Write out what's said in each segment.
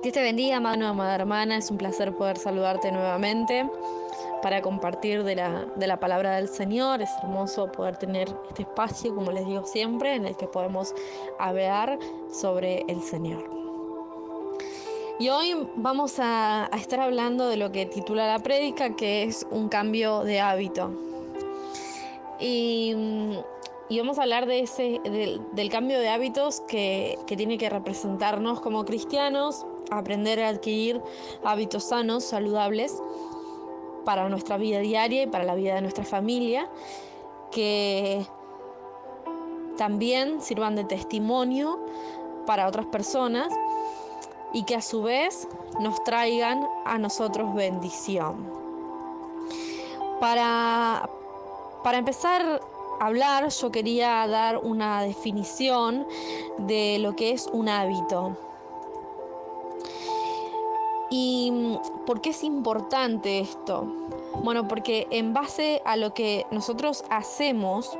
Dios te bendiga, amada hermana. Es un placer poder saludarte nuevamente para compartir de la palabra del Señor. Es hermoso poder tener este espacio, como les digo siempre, en el que podemos hablar sobre el Señor. Y hoy vamos a estar hablando de lo que titula la prédica, que es un cambio de hábito. Y vamos a hablar del cambio de hábitos que tiene que representarnos como cristianos, aprender a adquirir hábitos sanos, saludables, para nuestra vida diaria y para la vida de nuestra familia, que también sirvan de testimonio para otras personas y que a su vez nos traigan a nosotros bendición. Para empezar a hablar, yo quería dar una definición de lo que es un hábito. ¿Y por qué es importante esto? Bueno, porque en base a lo que nosotros hacemos,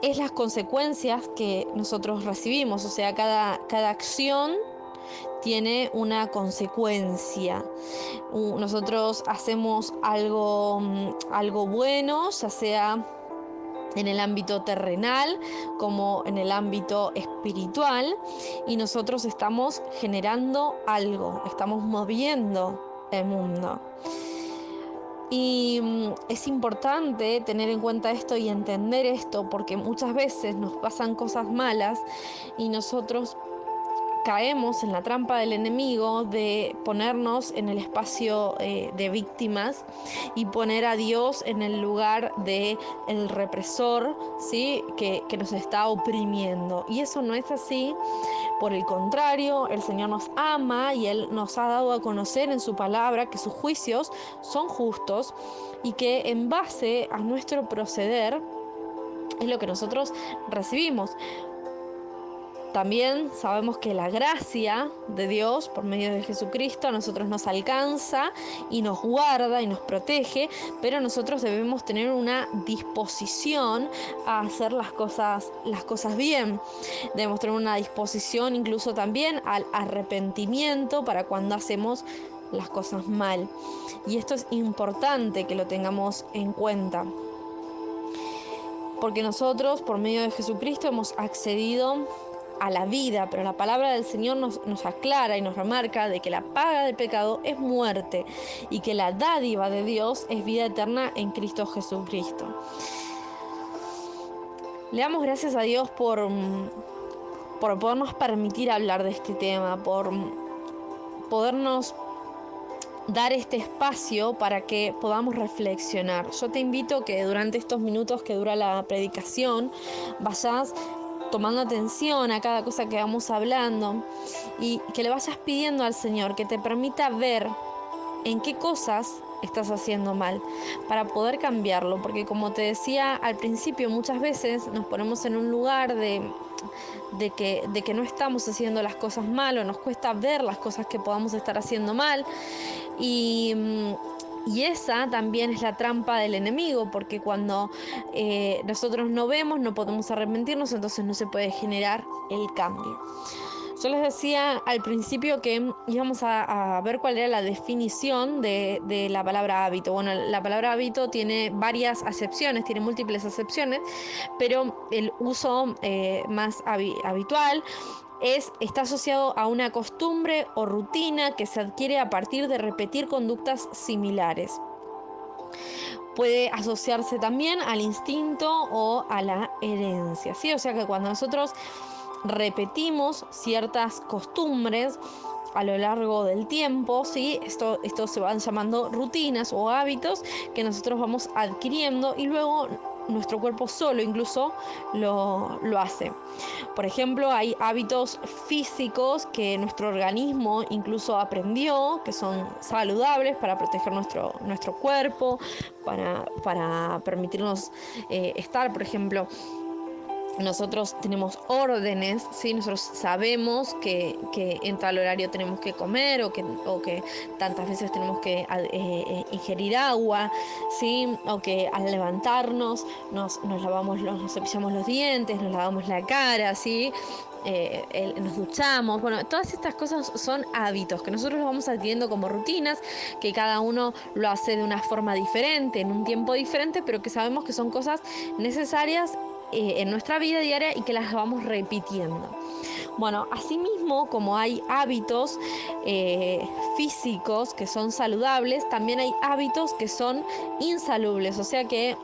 es las consecuencias que nosotros recibimos. O sea, cada acción tiene una consecuencia. Nosotros hacemos algo bueno, ya sea en el ámbito terrenal como en el ámbito espiritual, y nosotros estamos generando algo, estamos moviendo el mundo. Y es importante tener en cuenta esto y entender esto, porque muchas veces nos pasan cosas malas y nosotros caemos en la trampa del enemigo de ponernos en el espacio de víctimas y poner a Dios en el lugar de el represor, ¿sí? que nos está oprimiendo. Y eso no es así. Por el contrario, el Señor nos ama y Él nos ha dado a conocer en su palabra que sus juicios son justos y que en base a nuestro proceder es lo que nosotros recibimos. También sabemos que la gracia de Dios por medio de Jesucristo a nosotros nos alcanza y nos guarda y nos protege, pero nosotros debemos tener una disposición a hacer las cosas bien. Debemos tener una disposición incluso también al arrepentimiento para cuando hacemos las cosas mal. Y esto es importante que lo tengamos en cuenta, porque nosotros por medio de Jesucristo hemos accedido a la vida, pero la palabra del Señor nos aclara y nos remarca de que la paga del pecado es muerte y que la dádiva de Dios es vida eterna en Cristo Jesucristo. Le damos gracias a Dios por podernos permitir hablar de este tema, por podernos dar este espacio para que podamos reflexionar. Yo te invito que durante estos minutos que dura la predicación vayas tomando atención a cada cosa que vamos hablando y que le vayas pidiendo al Señor que te permita ver en qué cosas estás haciendo mal para poder cambiarlo, porque como te decía al principio, muchas veces nos ponemos en un lugar de que no estamos haciendo las cosas mal, o nos cuesta ver las cosas que podamos estar haciendo mal, y esa también es la trampa del enemigo, porque cuando nosotros no vemos, no podemos arrepentirnos, entonces no se puede generar el cambio. Yo les decía al principio que íbamos a ver cuál era la definición de la palabra hábito. Bueno, la palabra hábito tiene varias acepciones, tiene múltiples acepciones, pero el uso más habitual está asociado a una costumbre o rutina que se adquiere a partir de repetir conductas similares. Puede asociarse también al instinto o a la herencia, ¿sí? O sea que cuando nosotros repetimos ciertas costumbres a lo largo del tiempo, ¿sí? Esto se van llamando rutinas o hábitos que nosotros vamos adquiriendo y luego nuestro cuerpo solo incluso lo hace. Por ejemplo, hay hábitos físicos que nuestro organismo incluso aprendió, que son saludables para proteger nuestro cuerpo, para permitirnos estar, por ejemplo, nosotros tenemos órdenes, ¿sí? Nosotros sabemos que en tal horario tenemos que comer o que tantas veces tenemos que ingerir agua, ¿sí? O que al levantarnos nos cepillamos los dientes, nos lavamos la cara, ¿sí? nos duchamos. Bueno, todas estas cosas son hábitos que nosotros los vamos adquiriendo como rutinas, que cada uno lo hace de una forma diferente, en un tiempo diferente, pero que sabemos que son cosas necesarias en nuestra vida diaria y que las vamos repitiendo. Bueno, asimismo, como hay hábitos físicos que son saludables, también hay hábitos que son insalubles, o sea que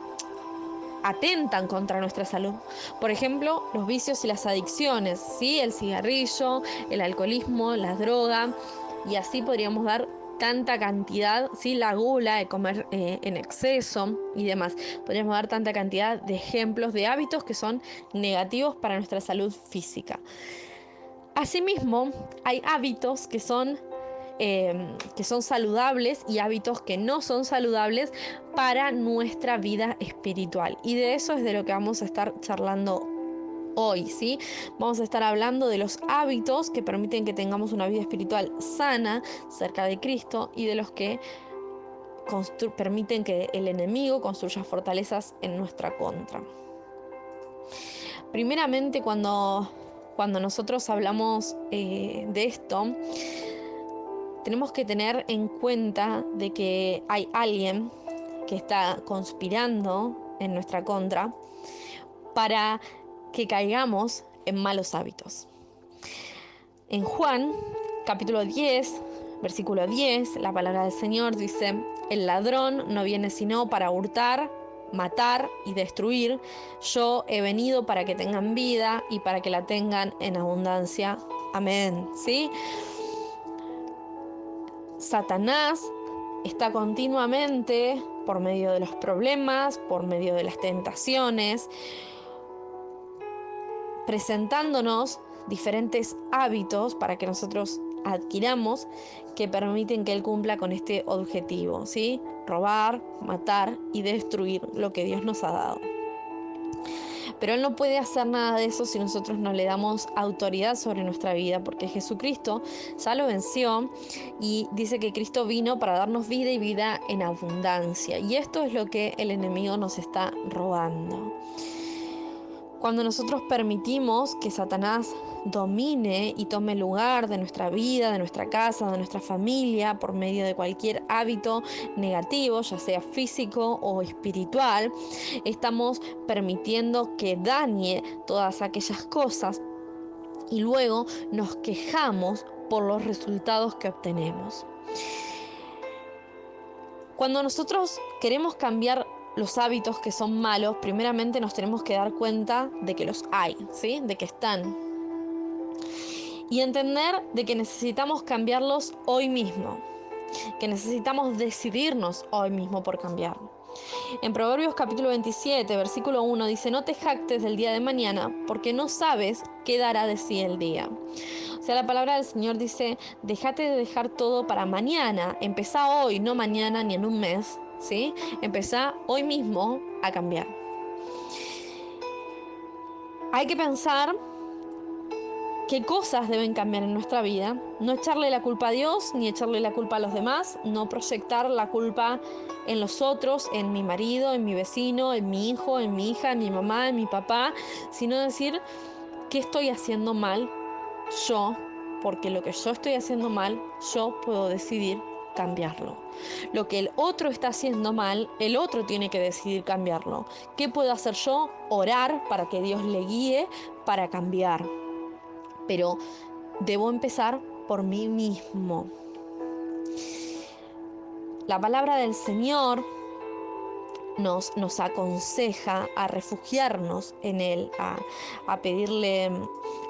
atentan contra nuestra salud. Por ejemplo, los vicios y las adicciones, ¿sí? El cigarrillo, el alcoholismo, la droga, y así podríamos dar tanta cantidad, ¿sí? La gula, de comer en exceso y demás. Podríamos dar tanta cantidad de ejemplos de hábitos que son negativos para nuestra salud física. Asimismo, hay hábitos que son saludables y hábitos que no son saludables para nuestra vida espiritual. Y de eso es de lo que vamos a estar charlando hoy, ¿sí? Vamos a estar hablando de los hábitos que permiten que tengamos una vida espiritual sana, cerca de Cristo, y de los que permiten que el enemigo construya fortalezas en nuestra contra. Primeramente, cuando nosotros hablamos de esto, tenemos que tener en cuenta de que hay alguien que está conspirando en nuestra contra para que caigamos en malos hábitos. En Juan, capítulo 10, versículo 10, la palabra del Señor dice: el ladrón no viene sino para hurtar, matar y destruir. Yo he venido para que tengan vida y para que la tengan en abundancia. Amén. ¿Sí? Satanás está continuamente, por medio de los problemas, por medio de las tentaciones, presentándonos diferentes hábitos para que nosotros adquiramos, que permiten que Él cumpla con este objetivo, ¿sí? Robar, matar y destruir lo que Dios nos ha dado. Pero Él no puede hacer nada de eso si nosotros no le damos autoridad sobre nuestra vida, porque Jesucristo ya lo venció y dice que Cristo vino para darnos vida y vida en abundancia. Y esto es lo que el enemigo nos está robando. Cuando nosotros permitimos que Satanás domine y tome lugar de nuestra vida, de nuestra casa, de nuestra familia, por medio de cualquier hábito negativo, ya sea físico o espiritual, estamos permitiendo que dañe todas aquellas cosas y luego nos quejamos por los resultados que obtenemos. Cuando nosotros queremos cambiar los hábitos que son malos, primeramente nos tenemos que dar cuenta de que los hay, ¿sí? De que están. Y entender de que necesitamos cambiarlos hoy mismo, que necesitamos decidirnos hoy mismo por cambiarlo. En Proverbios capítulo 27, versículo 1 dice: no te jactes del día de mañana, porque no sabes qué dará de sí el día. O sea, la palabra del Señor dice: déjate de dejar todo para mañana, empezá hoy, no mañana ni en un mes, ¿sí? Empezá hoy mismo a cambiar. Hay que pensar qué cosas deben cambiar en nuestra vida, no echarle la culpa a Dios ni echarle la culpa a los demás, no proyectar la culpa en los otros, en mi marido, en mi vecino, en mi hijo, en mi hija, en mi mamá, en mi papá, sino decir: ¿qué estoy haciendo mal yo? Porque lo que yo estoy haciendo mal, yo puedo decidir cambiarlo. Lo que el otro está haciendo mal, el otro tiene que decidir cambiarlo. ¿Qué puedo hacer yo? Orar para que Dios le guíe para cambiar. Pero debo empezar por mí mismo. La palabra del Señor nos aconseja a refugiarnos en Él, a pedirle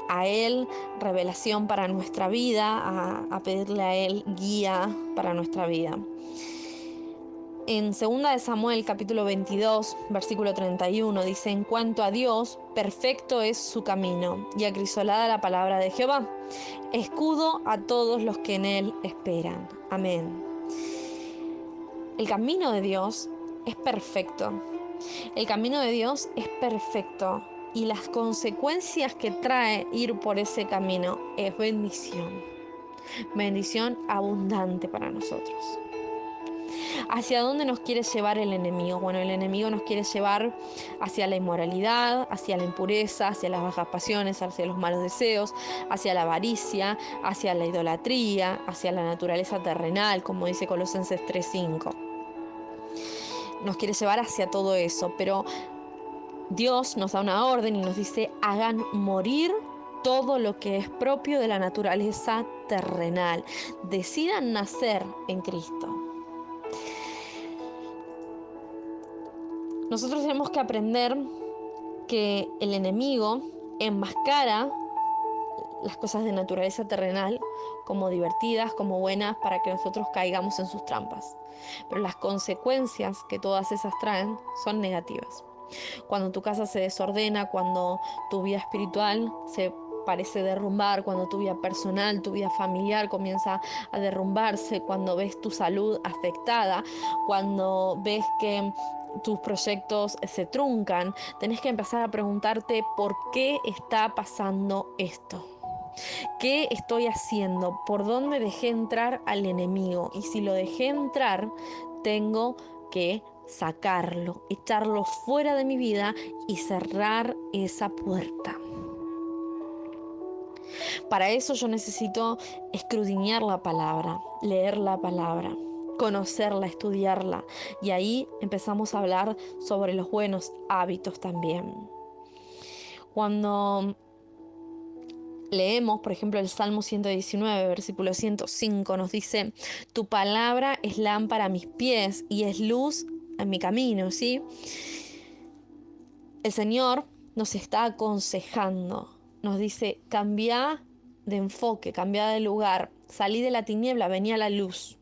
a Él revelación para nuestra vida, a pedirle a Él guía para nuestra vida. En 2 de Samuel capítulo 22, versículo 31 dice: en cuanto a Dios, perfecto es su camino, y acrisolada la palabra de Jehová, escudo a todos los que en Él esperan. Amén. El camino de Dios es perfecto. El camino de Dios es perfecto y las consecuencias que trae ir por ese camino es bendición. Bendición abundante para nosotros. ¿Hacia dónde nos quiere llevar el enemigo? Bueno, el enemigo nos quiere llevar hacia la inmoralidad, hacia la impureza, hacia las bajas pasiones, hacia los malos deseos, hacia la avaricia, hacia la idolatría, hacia la naturaleza terrenal, como dice Colosenses 3:5. Nos quiere llevar hacia todo eso, pero Dios nos da una orden y nos dice: hagan morir todo lo que es propio de la naturaleza terrenal. Decidan nacer en Cristo. Nosotros tenemos que aprender que el enemigo enmascara las cosas de naturaleza terrenal como divertidas, como buenas, para que nosotros caigamos en sus trampas. Pero las consecuencias que todas esas traen son negativas. Cuando tu casa se desordena, cuando tu vida espiritual se parece derrumbar, cuando tu vida personal, tu vida familiar comienza a derrumbarse, cuando ves tu salud afectada, cuando ves que tus proyectos se truncan, tenés que empezar a preguntarte por qué está pasando esto. ¿Qué estoy haciendo? ¿Por dónde dejé entrar al enemigo? Y si lo dejé entrar, tengo que sacarlo, echarlo fuera de mi vida y cerrar esa puerta. Para eso yo necesito escudriñar la palabra, leer la palabra, conocerla, estudiarla. Y ahí empezamos a hablar sobre los buenos hábitos también. Cuando leemos, por ejemplo, el Salmo 119, versículo 105, nos dice: tu palabra es lámpara a mis pies y es luz en mi camino, ¿sí? El Señor nos está aconsejando, nos dice: cambia de enfoque, cambia de lugar, salí de la tiniebla, vení a la luz.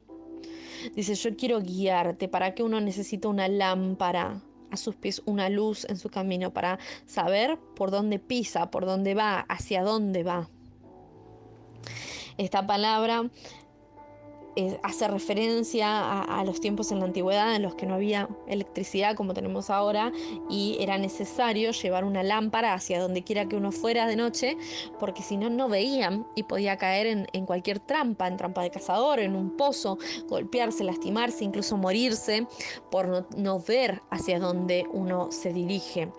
Dice: yo quiero guiarte. ¿Para qué uno necesita una lámpara a sus pies, una luz en su camino? Para saber por dónde pisa, por dónde va, hacia dónde va. Esta palabra hace referencia a los tiempos en la antigüedad en los que no había electricidad como tenemos ahora y era necesario llevar una lámpara hacia donde quiera que uno fuera de noche, porque si no, no veían y podía caer en cualquier trampa, en trampa de cazador, en un pozo, golpearse, lastimarse, incluso morirse por no ver hacia dónde uno se dirige.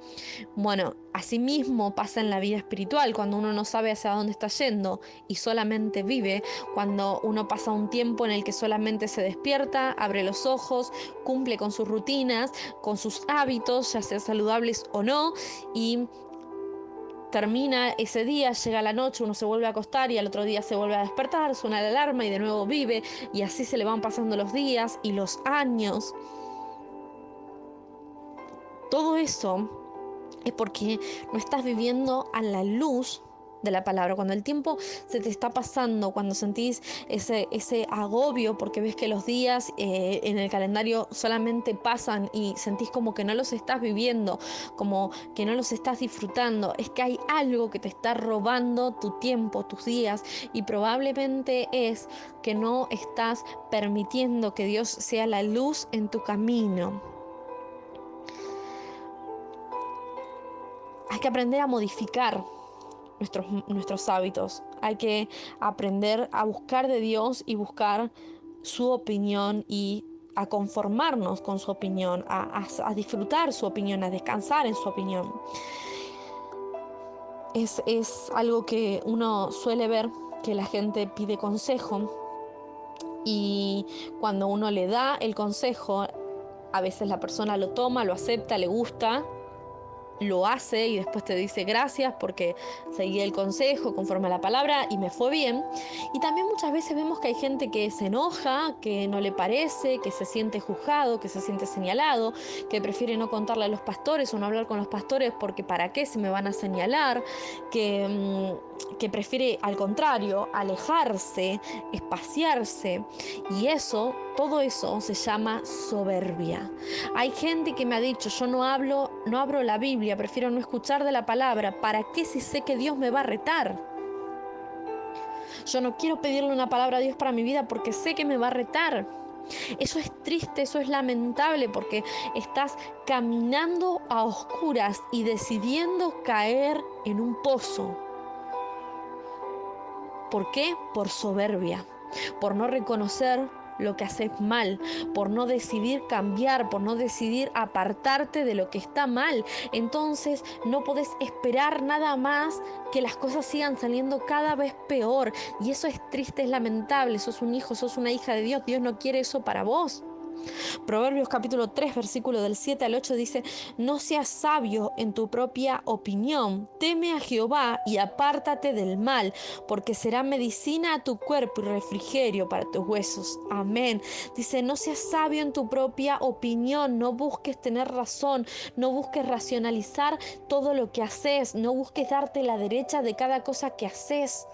Bueno, asimismo pasa en la vida espiritual, cuando uno no sabe hacia dónde está yendo y solamente vive, cuando uno pasa un tiempo en el que solamente se despierta, abre los ojos, cumple con sus rutinas, con sus hábitos, ya sean saludables o no, y termina ese día, llega la noche, uno se vuelve a acostar y al otro día se vuelve a despertar, suena la alarma y de nuevo vive, y así se le van pasando los días y los años. Todo eso es porque no estás viviendo a la luz de la palabra. Cuando el tiempo se te está pasando, cuando sentís ese agobio porque ves que los días en el calendario solamente pasan y sentís como que no los estás viviendo, como que no los estás disfrutando, es que hay algo que te está robando tu tiempo, tus días, y probablemente es que no estás permitiendo que Dios sea la luz en tu camino. Hay que aprender a modificar nuestros hábitos. Hay que aprender a buscar de Dios y buscar su opinión y a conformarnos con su opinión, a disfrutar su opinión, a descansar en su opinión. Es algo que uno suele ver, que la gente pide consejo y cuando uno le da el consejo, a veces la persona lo toma, lo acepta, le gusta, lo hace y después te dice gracias porque seguí el consejo conforme a la palabra y me fue bien. Y también muchas veces vemos que hay gente que se enoja, que no le parece, que se siente juzgado, que se siente señalado, que prefiere no contarle a los pastores o no hablar con los pastores porque para qué se me van a señalar, que prefiere al contrario alejarse, espaciarse, y todo eso se llama soberbia. Hay gente que me ha dicho: yo no abro la Biblia, prefiero no escuchar de la palabra. ¿Para qué si sé que Dios me va a retar? Yo no quiero pedirle una palabra a Dios para mi vida porque sé que me va a retar. Eso es triste, eso es lamentable, porque estás caminando a oscuras y decidiendo caer en un pozo. ¿Por qué? Por soberbia, por no reconocer lo que haces mal, por no decidir cambiar, por no decidir apartarte de lo que está mal. Entonces no podés esperar nada más que las cosas sigan saliendo cada vez peor. Y eso es triste, es lamentable. Sos un hijo, sos una hija de Dios. Dios no quiere eso para vos. Proverbios capítulo 3, versículo del 7 al 8 dice: no seas sabio en tu propia opinión, teme a Jehová y apártate del mal, porque será medicina a tu cuerpo y refrigerio para tus huesos. Amén. Dice: no seas sabio en tu propia opinión, no busques tener razón, no busques racionalizar todo lo que haces, no busques darte la derecha de cada cosa que haces.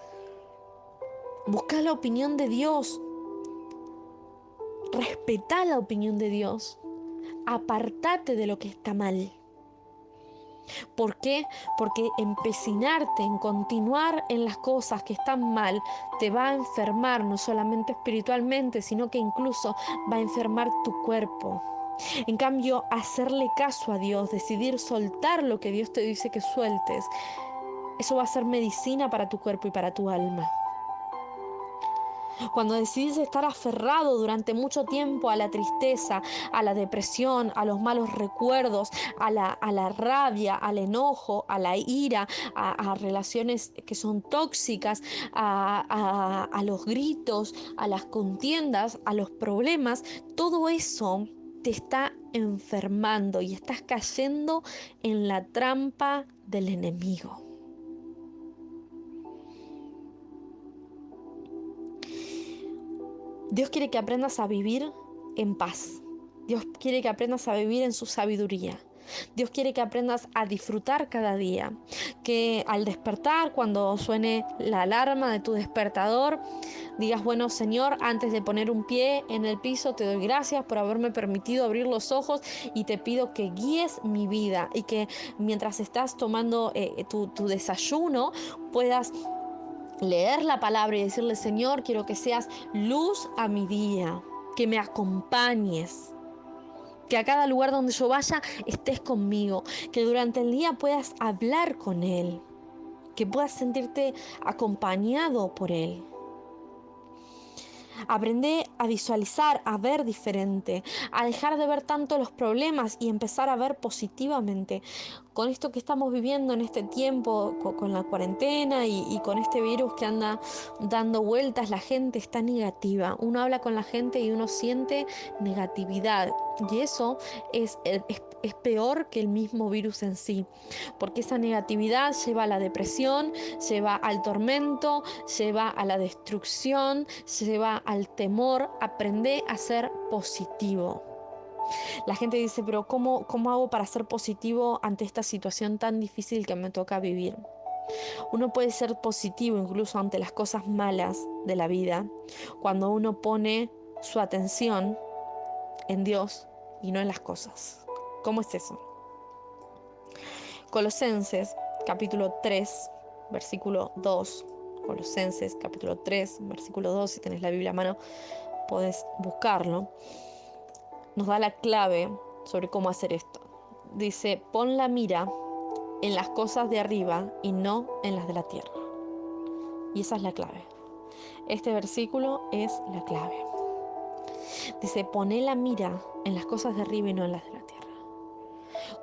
Busca la opinión de Dios. Respetá la opinión de Dios. Apartate de lo que está mal. ¿Por qué? Porque empecinarte en continuar en las cosas que están mal te va a enfermar, no solamente espiritualmente, sino que incluso va a enfermar tu cuerpo. En cambio, hacerle caso a Dios, decidir soltar lo que Dios te dice que sueltes, eso va a ser medicina para tu cuerpo y para tu alma. Cuando decidís estar aferrado durante mucho tiempo a la tristeza, a la depresión, a los malos recuerdos, a la rabia, al enojo, a la ira, a relaciones que son tóxicas, a los gritos, a las contiendas, a los problemas, todo eso te está enfermando y estás cayendo en la trampa del enemigo. Dios quiere que aprendas a vivir en paz. Dios quiere que aprendas a vivir en su sabiduría. Dios quiere que aprendas a disfrutar cada día. Que al despertar, cuando suene la alarma de tu despertador, digas: bueno, Señor, antes de poner un pie en el piso, te doy gracias por haberme permitido abrir los ojos y te pido que guíes mi vida. Y que mientras estás tomando tu desayuno, puedas leer la palabra y decirle: Señor, quiero que seas luz a mi día, que me acompañes, que a cada lugar donde yo vaya estés conmigo, que durante el día puedas hablar con Él, que puedas sentirte acompañado por Él. Aprende a visualizar, a ver diferente, a dejar de ver tanto los problemas y empezar a ver positivamente. Con esto que estamos viviendo en este tiempo, con la cuarentena y con este virus que anda dando vueltas, la gente está negativa. Uno habla con la gente y uno siente negatividad. Y eso es peor que el mismo virus en sí, porque esa negatividad lleva a la depresión, lleva al tormento, lleva a la destrucción, lleva al temor. Aprende a ser positivo. La gente dice: pero ¿cómo hago para ser positivo ante esta situación tan difícil que me toca vivir? Uno puede ser positivo incluso ante las cosas malas de la vida, cuando uno pone su atención en Dios y no en las cosas. ¿Cómo es eso? Colosenses capítulo 3, versículo 2. Colosenses capítulo 3, versículo 2, si tenés la Biblia a mano, podés buscarlo. Nos da la clave sobre cómo hacer esto. Dice: pon la mira en las cosas de arriba y no en las de la tierra. Y esa es la clave. Este versículo es la clave. Dice: poné la mira en las cosas de arriba y no en las de la tierra.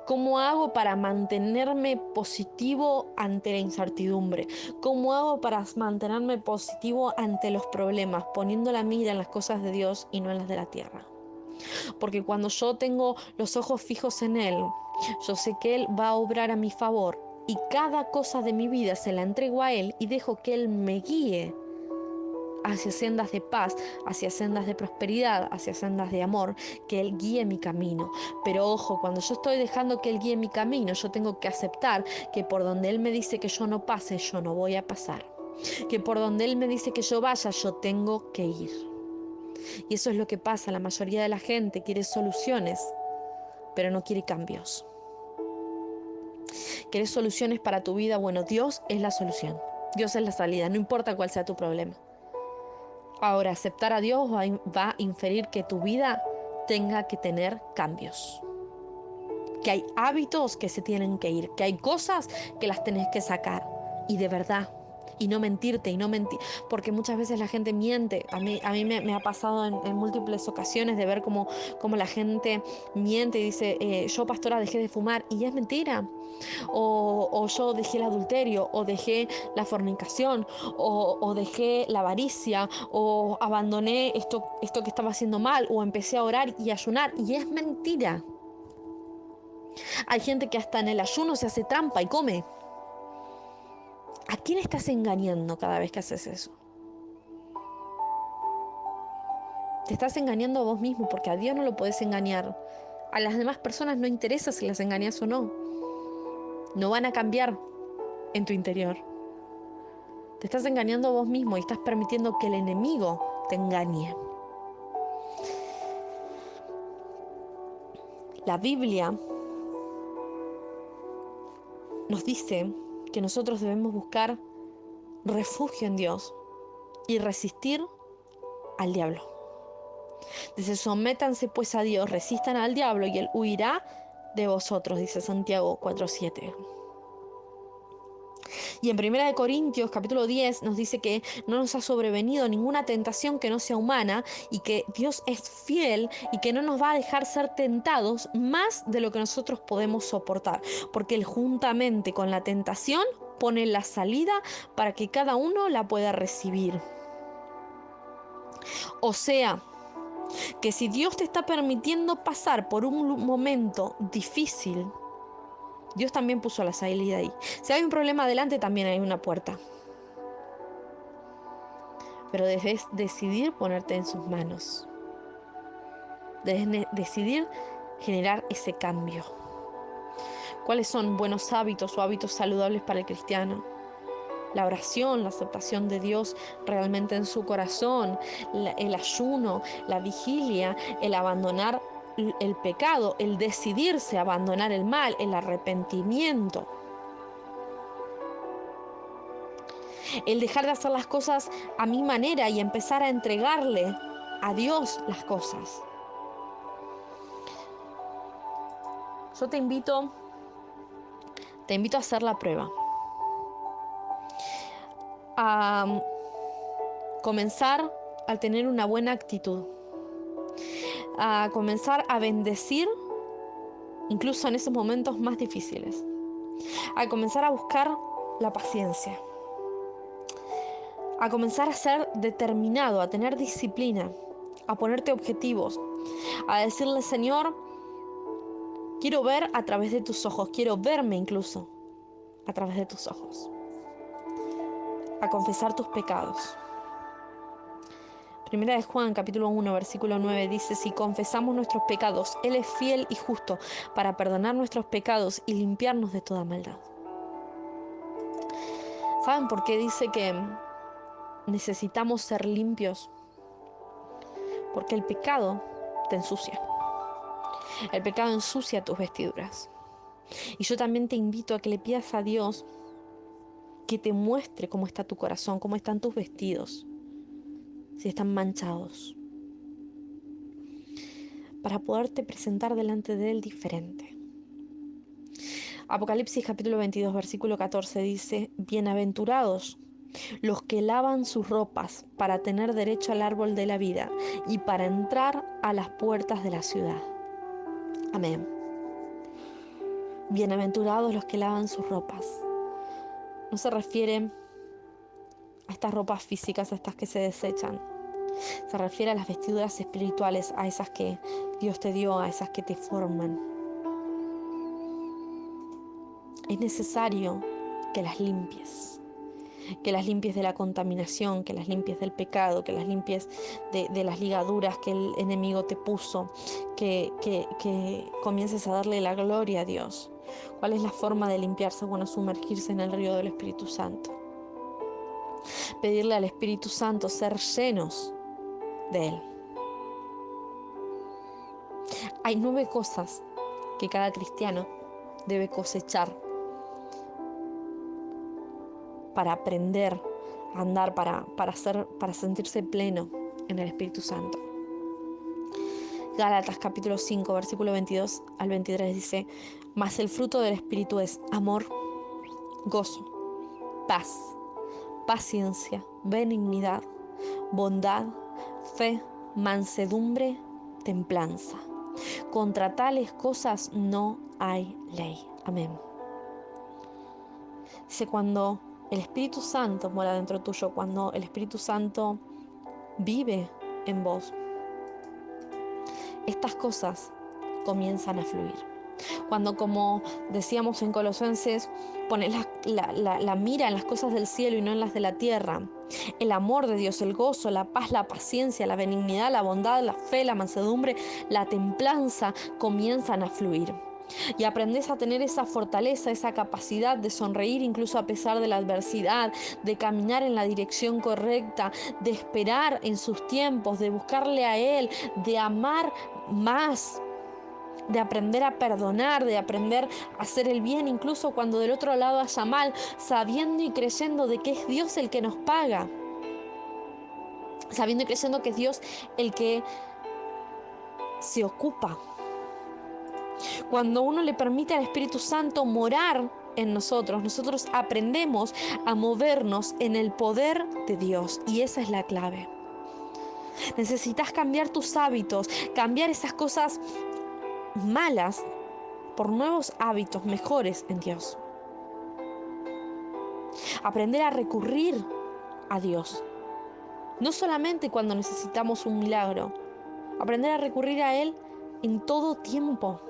¿Cómo hago para mantenerme positivo ante la incertidumbre? ¿Cómo hago para mantenerme positivo ante los problemas? Poniendo la mira en las cosas de Dios y no en las de la tierra. Porque cuando yo tengo los ojos fijos en Él, yo sé que Él va a obrar a mi favor y cada cosa de mi vida se la entrego a Él y dejo que Él me guíe hacia sendas de paz, hacia sendas de prosperidad, hacia sendas de amor, que Él guíe mi camino. Pero ojo, cuando yo estoy dejando que Él guíe mi camino, yo tengo que aceptar que por donde Él me dice que yo no pase, yo no voy a pasar. Que por donde Él me dice que yo vaya, yo tengo que ir. Y eso es lo que pasa. La mayoría de la gente quiere soluciones, pero no quiere cambios. ¿Quieres soluciones para tu vida? Bueno, Dios es la solución. Dios es la salida, no importa cuál sea tu problema. Ahora, aceptar a Dios va a inferir que tu vida tenga que tener cambios. Que hay hábitos que se tienen que ir, que hay cosas que las tenés que sacar. Y de verdad, y no mentirte y no mentir, porque muchas veces la gente miente. A mí me ha pasado en múltiples ocasiones de ver cómo la gente miente y dice, yo pastora dejé de fumar, y es mentira. O yo dejé el adulterio, o dejé la fornicación, o dejé la avaricia, o abandoné esto que estaba haciendo mal, o empecé a orar y ayunar, y es mentira. Hay gente que hasta en el ayuno se hace trampa y come. ¿A quién estás engañando cada vez que haces eso? Te estás engañando a vos mismo, porque a Dios no lo podés engañar. A las demás personas no interesa si las engañas o no. No van a cambiar en tu interior. Te estás engañando a vos mismo y estás permitiendo que el enemigo te engañe. La Biblia nos dice que nosotros debemos buscar refugio en Dios y resistir al diablo. Dice, sométanse pues a Dios, resistan al diablo y él huirá de vosotros, dice Santiago 4:7. Y en 1 Corintios capítulo 10 nos dice que no nos ha sobrevenido ninguna tentación que no sea humana, y que Dios es fiel y que no nos va a dejar ser tentados más de lo que nosotros podemos soportar, porque Él juntamente con la tentación pone la salida para que cada uno la pueda recibir. O sea, que si Dios te está permitiendo pasar por un momento difícil, Dios también puso la salida ahí. Si hay un problema adelante, también hay una puerta. Pero debes decidir ponerte en sus manos. Debes decidir generar ese cambio. ¿Cuáles son buenos hábitos o hábitos saludables para el cristiano? La oración, la aceptación de Dios realmente en su corazón, el ayuno, la vigilia, el abandonar el pecado, el decidirse a abandonar el mal, el arrepentimiento. El dejar de hacer las cosas a mi manera y empezar a entregarle a Dios las cosas. Yo te invito a hacer la prueba. A comenzar a tener una buena actitud. A comenzar a bendecir incluso en esos momentos más difíciles. A comenzar a buscar la paciencia. A comenzar a ser determinado, a tener disciplina, a ponerte objetivos, a decirle, Señor, quiero ver a través de tus ojos, quiero verme incluso a través de tus ojos. A confesar tus pecados. Primera de Juan, capítulo 1, versículo 9, dice, si confesamos nuestros pecados, Él es fiel y justo para perdonar nuestros pecados y limpiarnos de toda maldad. ¿Saben por qué dice que necesitamos ser limpios? Porque el pecado te ensucia. El pecado ensucia tus vestiduras. Y yo también te invito a que le pidas a Dios que te muestre cómo está tu corazón, cómo están tus vestidos, si están manchados, para poderte presentar delante de Él diferente. Apocalipsis capítulo 22, versículo 14 dice, bienaventurados los que lavan sus ropas para tener derecho al árbol de la vida y para entrar a las puertas de la ciudad. Amén. Bienaventurados los que lavan sus ropas. No se refiere a estas ropas físicas, a estas que se desechan. Se refiere a las vestiduras espirituales, a esas que Dios te dio, a esas que te forman. Es necesario que las limpies de la contaminación, que las limpies del pecado, que las limpies de las ligaduras que el enemigo te puso, que comiences a darle la gloria a Dios. ¿Cuál es la forma de limpiarse? Bueno, sumergirse en el río del Espíritu Santo. Pedirle al Espíritu Santo ser llenos de Él. Hay 9 cosas que cada cristiano debe cosechar para aprender a andar, para sentirse pleno en el Espíritu Santo. Gálatas capítulo 5, versículo 22 al 23 dice, mas el fruto del Espíritu es amor, gozo, paz, paciencia, benignidad, bondad, fe, mansedumbre, templanza. Contra tales cosas no hay ley. Amén. Dice, cuando el Espíritu Santo mora dentro tuyo, cuando el Espíritu Santo vive en vos, estas cosas comienzan a fluir. Cuando, como decíamos en Colosenses, pones la mira en las cosas del cielo y no en las de la tierra, el amor de Dios, el gozo, la paz, la paciencia, la benignidad, la bondad, la fe, la mansedumbre, la templanza comienzan a fluir. Y aprendes a tener esa fortaleza, esa capacidad de sonreír incluso a pesar de la adversidad, de caminar en la dirección correcta, de esperar en sus tiempos, de buscarle a Él, de amar más, de aprender a perdonar, de aprender a hacer el bien incluso cuando del otro lado haya mal, sabiendo y creyendo de que es Dios el que nos paga, sabiendo y creyendo que es Dios el que se ocupa. Cuando uno le permite al Espíritu Santo morar en nosotros, nosotros aprendemos a movernos en el poder de Dios, y esa es la clave. Necesitas cambiar tus hábitos, cambiar esas cosas malas por nuevos hábitos mejores en Dios. Aprender a recurrir a Dios, no solamente cuando necesitamos un milagro, aprender a recurrir a Él en todo tiempo.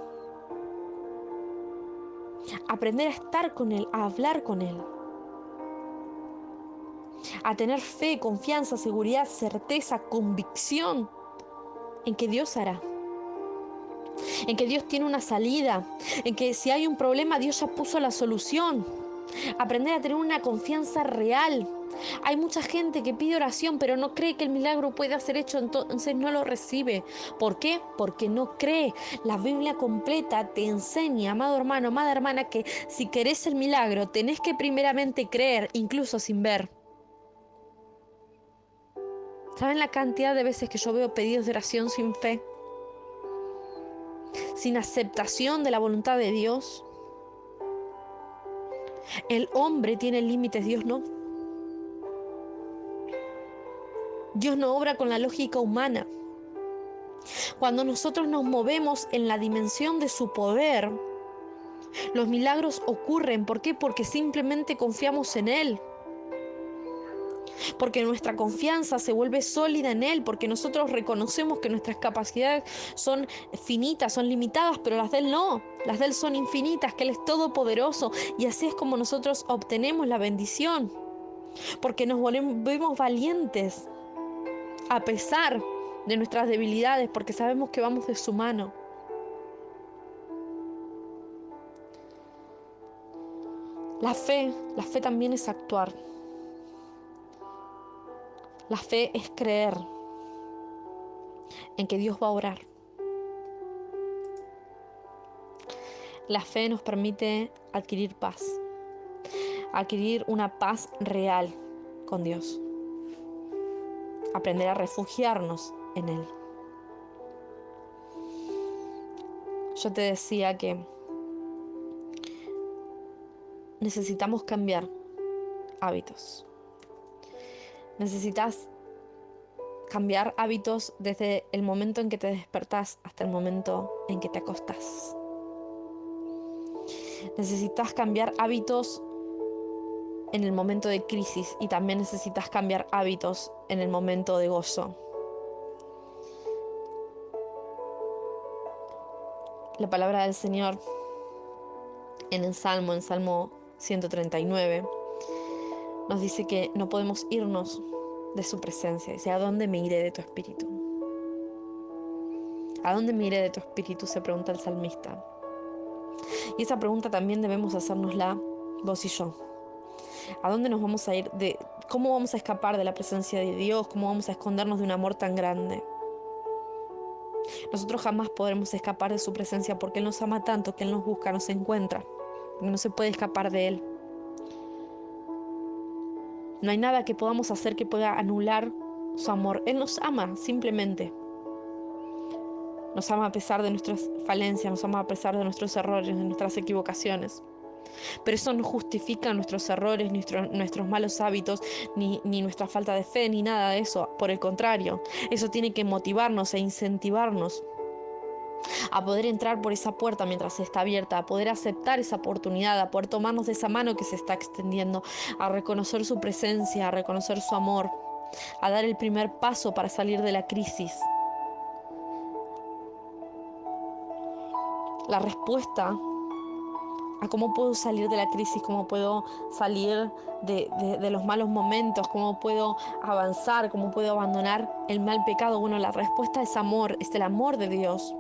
Aprender a estar con Él, a hablar con Él, a tener fe, confianza, seguridad, certeza, convicción en que Dios hará, en que Dios tiene una salida, en que si hay un problema Dios ya puso la solución. Aprender a tener una confianza real. Hay mucha gente que pide oración pero no cree que el milagro pueda ser hecho, entonces no lo recibe. ¿Por qué? Porque no cree. La Biblia completa te enseña, amado hermano, amada hermana, que si querés el milagro tenés que primeramente creer, incluso sin ver. ¿Saben la cantidad de veces que yo veo pedidos de oración sin fe? Sin aceptación de la voluntad de Dios. El hombre tiene límites, Dios no. Dios no obra con la lógica humana. Cuando nosotros nos movemos en la dimensión de su poder, los milagros ocurren. ¿Por qué? Porque simplemente confiamos en Él. Porque nuestra confianza se vuelve sólida en Él, porque nosotros reconocemos que nuestras capacidades son finitas, son limitadas, pero las de Él no, las de Él son infinitas, que Él es todopoderoso, y así es como nosotros obtenemos la bendición, porque nos volvemos valientes a pesar de nuestras debilidades, porque sabemos que vamos de su mano. La fe también es actuar. La fe es creer en que Dios va a orar. La fe nos permite adquirir paz, adquirir una paz real con Dios, aprender a refugiarnos en Él. Yo te decía que necesitamos cambiar hábitos. Necesitas cambiar hábitos desde el momento en que te despertás hasta el momento en que te acostás. Necesitas cambiar hábitos en el momento de crisis y también necesitas cambiar hábitos en el momento de gozo. La palabra del Señor en Salmo 139, nos dice que no podemos irnos de su presencia. Dice, ¿a dónde me iré de tu espíritu? ¿A dónde me iré de tu espíritu?, se pregunta el salmista. Y esa pregunta también debemos hacérnosla vos y yo. ¿A dónde nos vamos a ir? ¿Cómo vamos a escapar de la presencia de Dios? ¿Cómo vamos a escondernos de un amor tan grande? Nosotros jamás podremos escapar de su presencia porque Él nos ama tanto, que Él nos busca, nos encuentra, porque no se puede escapar de Él. No hay nada que podamos hacer que pueda anular su amor. Él nos ama simplemente. Nos ama a pesar de nuestras falencias, nos ama a pesar de nuestros errores, de nuestras equivocaciones. Pero eso no justifica nuestros errores, nuestros malos hábitos, ni nuestra falta de fe, ni nada de eso. Por el contrario, eso tiene que motivarnos e incentivarnos a poder entrar por esa puerta mientras está abierta, a poder aceptar esa oportunidad, a poder tomarnos de esa mano que se está extendiendo, a reconocer su presencia, a reconocer su amor, a dar el primer paso para salir de la crisis. La respuesta a cómo puedo salir de la crisis, cómo puedo salir de los malos momentos, cómo puedo avanzar, cómo puedo abandonar el mal pecado. Bueno, la respuesta es amor, es el amor de Dios.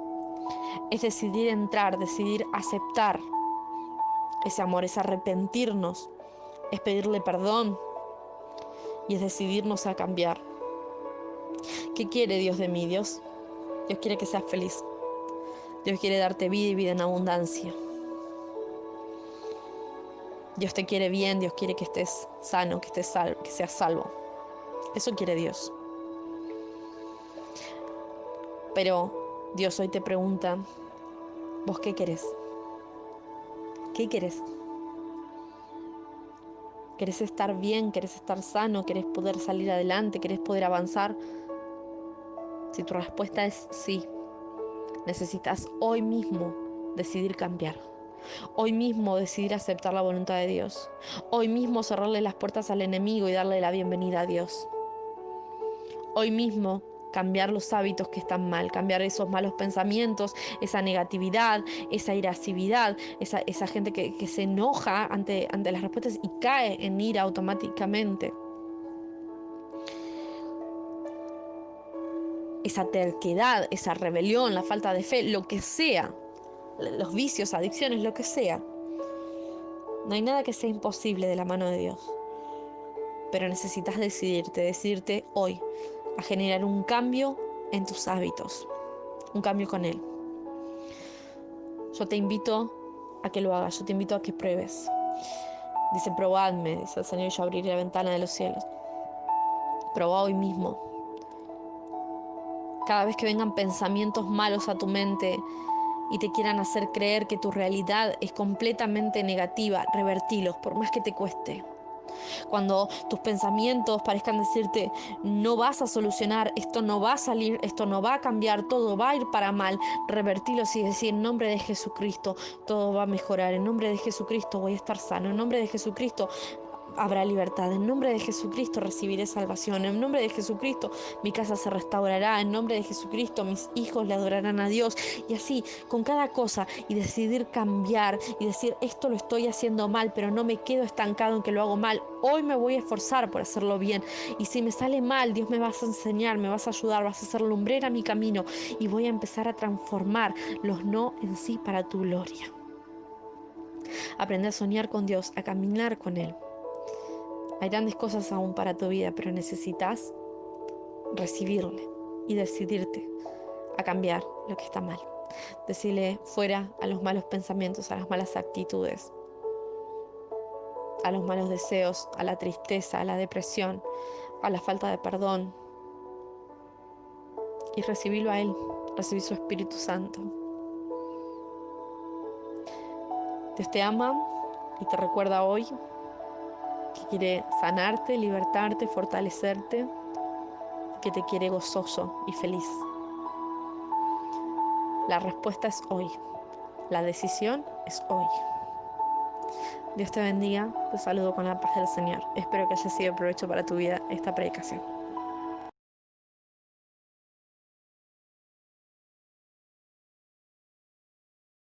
Es decidir entrar, decidir aceptar ese amor, es arrepentirnos, es pedirle perdón y es decidirnos a cambiar. ¿Qué quiere Dios de mí? Dios quiere que seas feliz. Dios quiere darte vida y vida en abundancia. Dios te quiere bien, Dios quiere que estés sano, que estés salvo, que seas salvo. Eso quiere Dios. Pero Dios hoy te pregunta, ¿vos qué querés? ¿Qué querés? ¿Querés estar bien? ¿Querés estar sano? ¿Querés poder salir adelante? ¿Querés poder avanzar? Si tu respuesta es sí, necesitas hoy mismo decidir cambiar. Hoy mismo decidir aceptar la voluntad de Dios. Hoy mismo cerrarle las puertas al enemigo y darle la bienvenida a Dios. Hoy mismo cambiar los hábitos que están mal, cambiar esos malos pensamientos, esa negatividad, esa irascibilidad, esa gente que se enoja ante las respuestas y cae en ira automáticamente. Esa terquedad, esa rebelión, la falta de fe, lo que sea, los vicios, adicciones, lo que sea. No hay nada que sea imposible de la mano de Dios. Pero necesitas decidirte hoy a generar un cambio en tus hábitos, un cambio con Él. Yo te invito a que lo hagas, yo te invito a que pruebes. Dice, probadme, dice el Señor, y yo abriré la ventana de los cielos. Probá hoy mismo. Cada vez que vengan pensamientos malos a tu mente y te quieran hacer creer que tu realidad es completamente negativa, revertilos, por más que te cueste. Cuando tus pensamientos parezcan decirte, no vas a solucionar, esto no va a salir, esto no va a cambiar, todo va a ir para mal, revertilos y decir, en nombre de Jesucristo, todo va a mejorar, en nombre de Jesucristo voy a estar sano, en nombre de Jesucristo habrá libertad, en nombre de Jesucristo recibiré salvación, en nombre de Jesucristo mi casa se restaurará, en nombre de Jesucristo mis hijos le adorarán a Dios, y así con cada cosa, y decidir cambiar y decir, esto lo estoy haciendo mal, pero no me quedo estancado en que lo hago mal, hoy me voy a esforzar por hacerlo bien, y si me sale mal, Dios me vas a enseñar, me vas a ayudar, vas a hacer lumbrera mi camino, y voy a empezar a transformar los no en sí para tu gloria. Aprende a soñar con Dios, a caminar con Él. Hay grandes cosas aún para tu vida, pero necesitas recibirle y decidirte a cambiar lo que está mal. Decirle fuera a los malos pensamientos, a las malas actitudes, a los malos deseos, a la tristeza, a la depresión, a la falta de perdón. Y recibirlo a Él, recibir su Espíritu Santo. Dios te ama y te recuerda hoy que quiere sanarte, libertarte, fortalecerte, que te quiere gozoso y feliz. La respuesta es hoy. La decisión es hoy. Dios te bendiga. Te saludo con la paz del Señor. Espero que haya sido de provecho para tu vida esta predicación.